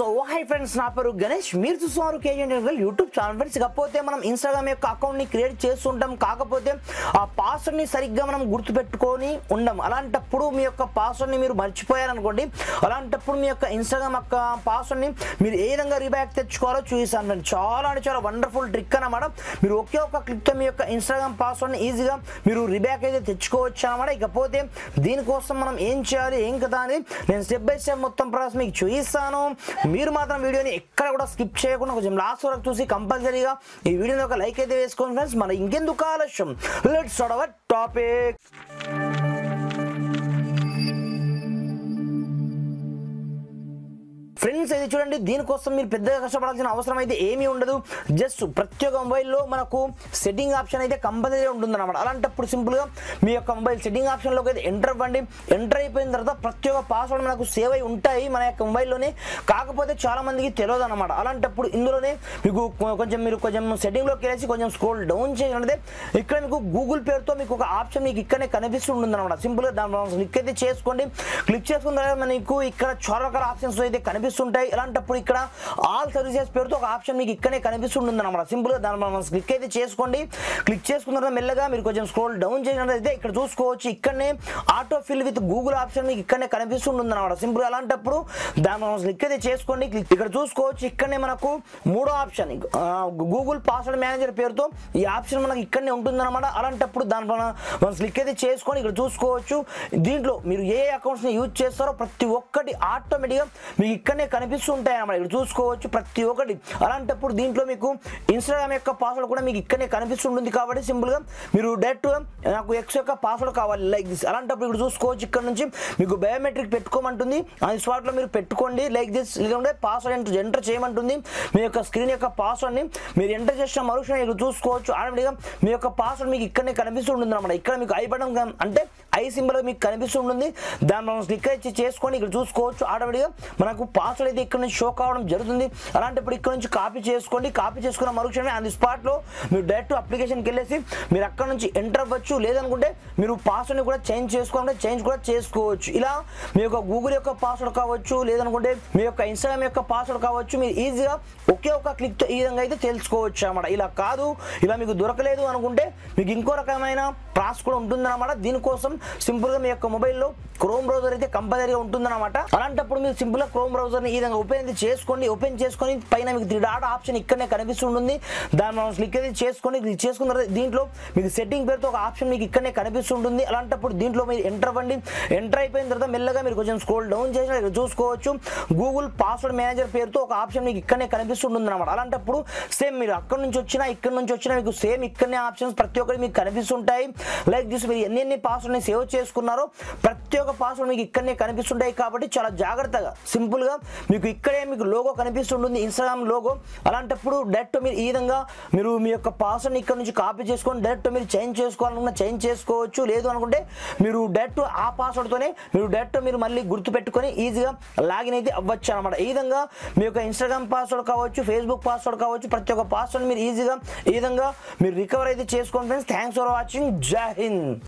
So hi friends, నా పేరు గణేష్. మీరు చూస్తున్నారు కేజీ యూట్యూబ్ ఛానల్. ఫ్రెండ్స్, కాకపోతే మనం ఇన్స్టాగ్రామ్ యొక్క అకౌంట్ని క్రియేట్ చేస్తుంటాం, కాకపోతే ఆ పాస్వర్డ్ని సరిగ్గా మనం గుర్తుపెట్టుకొని ఉండం. అలాంటప్పుడు మీ యొక్క పాస్వర్డ్ని మీరు మర్చిపోయారనుకోండి, అలాంటప్పుడు మీ యొక్క ఇన్స్టాగ్రామ్ యొక్క పాస్వర్డ్ని మీరు ఏ విధంగా రీబ్యాక్ తెచ్చుకోవాలో చూపిస్తాను ఫ్రెండ్స్. చాలా అంటే చాలా వండర్ఫుల్ ట్రిక్ అన్నమాట. మీరు ఒకే ఒక క్లిక్తో మీ యొక్క ఇన్స్టాగ్రామ్ పాస్వర్డ్ని ఈజీగా మీరు రీబ్యాక్ అయితే తెచ్చుకోవచ్చు అన్నమాట. ఇకపోతే దీనికోసం మనం ఏం చేయాలి, ఏం కదా అని నేను స్టెప్ బై స్టెప్ మొత్తం ప్రాసెస్ మీకు చూపిస్తాను. మీరు మాత్రం వీడియోని ఎక్కడ కూడా స్కిప్ చేయకుండా కొంచెం లాస్ట్ వరకు చూసి కంపల్సరీగా ఈ వీడియోని ఒక లైక్ అయితే వేసుకోండి ఫ్రెండ్స్. మరి ఇంకెందుకు ఆలస్యం, let's start our topic. Friends, ఇది చూడండి, దీనికోసం మీరు పెద్దగా కష్టపడాల్సిన అవసరం అయితే ఏమీ ఉండదు. జస్ట్ ప్రతి ఒక్క మొబైల్లో మనకు సెట్టింగ్ ఆప్షన్ అయితే కంపల్సరీ ఉంటుందన్నమాట. అలాంటప్పుడు సింపుల్గా మీ యొక్క మొబైల్ సెట్టింగ్ ఆప్షన్లోకి అయితే ఎంటర్ అవ్వండి. ఎంటర్ అయిపోయిన తర్వాత ప్రతి ఒక్క పాస్వర్డ్ మనకు సేవ్ అయి ఉంటాయి మన యొక్క మొబైల్లోనే. కాకపోతే చాలా మందికి తెలియదు అనమాట. అలాంటప్పుడు ఇందులోనే మీకు కొంచెం సెట్టింగ్లోకి వెళ్ళేసి కొంచెం స్క్రోల్ డౌన్ చేసినట్లయితే ఇక్కడ మీకు గూగుల్ పేరుతో మీకు ఒక ఆప్షన్ మీకు ఇక్కడనే కనిపిస్తుంటుంది అనమాట. సింపుల్గా దాని క్లిక్ అయితే చేసుకోండి. క్లిక్ చేసుకున్న తర్వాత మనకు ఇక్కడ చాలా రకాల ఆప్షన్స్ అయితే కనిపిస్తుంటాయి. అలాంటప్పుడు ఇక్కడ ఆల్ సర్వీసెస్ పేరుతో ఒక ఆప్షన్ మీకు ఇక్కడనే కనిపిస్తుంటుంది అనమాట. సింపుల్ గా దాని క్లిక్ అయితే చేసుకోండి. క్లిక్ చేసుకున్న తర్వాత మెల్లగా మీరు కొంచెం స్క్రోల్ డౌన్ చేసినట్లయితే ఇక్కడ చూసుకోవచ్చు, ఇక్కడనే auto fill with Google option మీకు ఇక్కడనే కనిపిస్తుంటుంది అనమాట. సింపుల్ గా అలాంటప్పుడు దాని క్లిక్ అయితే చేసుకోండి. ఇక్కడ చూసుకోవచ్చు, ఇక్కడనే మనకు మూడో ఆప్షన్ గూగుల్ పాస్వర్డ్ మేనేజర్ పేరుతో ఈ ఆప్షన్ మనకి ఇక్కడనే ఉంటుంది అనమాట. అలాంటప్పుడు దాని క్లిక్ అయితే చేసుకొని ఇక్కడ చూసుకోవచ్చు, దీంట్లో మీరు ఏ అకౌంట్స్ ని యూజ్ చేస్తారో ప్రతి ఒక్కటి ఆటోమేటిక్గా మీకు ఇక్కడనే కనిపిస్తుంటాయి అన్నమాట. ఇక్కడ చూసుకోవచ్చు ప్రతి ఒక్కటి. అలాంటప్పుడు దీంట్లో మీకు ఇన్స్టాగ్రామ్ యొక్క పాస్వర్డ్ కూడా మీకు ఇక్కడనే కనిపిస్తుంటుంది. కాబట్టి సింపుల్ గా మీరు డైరెక్ట్ నాకు ఎక్స్ యొక్క పాస్వర్డ్ కావాలి లైక్ దిస్. అలాంటప్పుడు ఇక్కడ చూసుకోవచ్చు, ఇక్కడ నుంచి మీకు బయోమెట్రిక్ పెట్టుకోమంటుంది. అది స్పాట్ లో మీరు పెట్టుకోండి లైక్ దిస్. లేదంటే పాస్వర్డ్ ఎంటర్ చేయమంటుంది. మీ యొక్క స్క్రీన్ యొక్క పాస్వర్డ్ ని మీరు ఎంటర్ చేసిన మరుక్షణం ఇక్కడ చూసుకోవచ్చు, ఆటోమేటిక్గా మీ యొక్క పాస్వర్డ్ మీకు ఇక్కడనే కనిపిస్తుంటుంది అన్నమాట. ఇక్కడ మీకు ఐ బటన్ అంటే ఐ సింబల్ మీకు కనిపిస్తుంటుంది. దాన్ని మనం క్లిక్ అయితే చేసుకొని ఇక్కడ చూసుకోవచ్చు, ఆటోమేటిక్గా మనకు పాస్వర్డ్ అయితే ఇక్కడ నుంచి షో కావడం జరుగుతుంది. అలాంటప్పుడు ఇక్కడ నుంచి కాపీ చేసుకోండి. కాపీ చేసుకున్న మరుక్షణమే ఆన్ ది స్పాట్ లో మీరు డైరెక్ట్ అప్లికేషన్కి వెళ్ళేసి మీరు అక్కడ నుంచి ఎంటర్ అవ్వచ్చు. లేదనుకుంటే మీరు పాస్వర్డ్ని కూడా చేంజ్ చేసుకోవచ్చు. ఇలా మీ యొక్క గూగుల్ యొక్క పాస్వర్డ్ కావచ్చు, లేదనుకుంటే మీ యొక్క ఇన్స్టాగ్రామ్ యొక్క పాస్వర్డ్ కావచ్చు, మీరు ఈజీగా ఒకే ఒక క్లిక్ తో ఈ విధంగా అయితే తెలుసుకోవచ్చు అన్నమాట. ఇలా కాదు, ఇలా మీకు దొరకలేదు అనుకుంటే మీకు ఇంకో రకమైన ప్రాసెస్ కూడా ఉంటుందన్నమాట. దీనికోసం సింపుల్ గా మీ యొక్క మొబైల్లో క్రోమ్ బ్రౌజర్ అయితే కంపల్సరీగా ఉంటుందన్నమాట. అలాంటప్పుడు మీరు సింపుల్ గా క్రోమ్ బ్రౌజర్ ని ఈ విధంగా ఓపెన్ చేసుకోండి. ఓపెన్ చేసుకొని పైన మీకు 3 డాట్ ఆప్షన్ ఇక్కడనే కనిపిస్తుంటుంది. దాన్ని మనం క్లిక్ అయితే క్లిక్ చేసుకున్న తర్వాత దీంట్లో మీకు సెట్టింగ్ పేరుతో ఒక ఆప్షన్ మీకు ఇక్కడనే కనిపిస్తుంటుంది. అలాంటప్పుడు దీంట్లో మీరు ఎంటర్ అవ్వండి. ఎంటర్ అయిపోయిన తర్వాత మెల్లగా మీరు కొంచెం స్క్రోల్ డౌన్ చేసిన ఇక్కడ చూసుకోవచ్చు, గూగుల్ పాస్వర్డ్ మేనేజర్ పేరుతో ఒక ఆప్షన్ మీకు ఇక్కడనే కనిపిస్తుంటుంది అనమాట. అలాంటప్పుడు సేమ్ మీరు అక్కడ నుంచి వచ్చినా ఇక్కడ నుంచి వచ్చినా మీకు సేమ్ ఇక్కడనే ఆప్షన్స్ ప్రతి ఒక్కటి మీకు కనిపిస్తుంటాయి. Like this. మీరు ఎన్ని పాస్వర్డ్ని సేవ్ చేసుకున్నారో ప్రతి ఒక్క పాస్వర్డ్ మీకు ఇక్కడనే కనిపిస్తుంటాయి. కాబట్టి చాలా జాగ్రత్తగా సింపుల్ గా మీకు ఇక్కడే మీకు లోగో కనిపిస్తుంటుంది, ఇన్స్టాగ్రామ్ లోగో. అలాంటప్పుడు డైరెక్ట్ మీరు ఈ విధంగా మీరు మీ యొక్క పాస్వర్డ్ ఇక్కడ నుంచి కాపీ చేసుకొని డైరెక్ట్ మీరు చేంజ్ చేసుకోవాలనుకున్న చేంజ్ చేసుకోవచ్చు. లేదు అనుకుంటే మీరు డైరెక్ట్ ఆ పాస్వర్డ్ తోనే మీరు మళ్ళీ గుర్తు పెట్టుకొని ఈజీగా లాగిన్ అయితే అవ్వచ్చు అనమాట. ఈ విధంగా మీ యొక్క ఇన్స్టాగ్రామ్ పాస్వర్డ్ కావచ్చు, ఫేస్బుక్ పాస్వర్డ్ కావచ్చు, ప్రతి ఒక్క పాస్వర్డ్ మీరు ఈజీగా ఈ విధంగా మీరు రికవర్ అయితే చేసుకోండి ఫ్రెండ్స్. Thanks for watching. జై హింద్.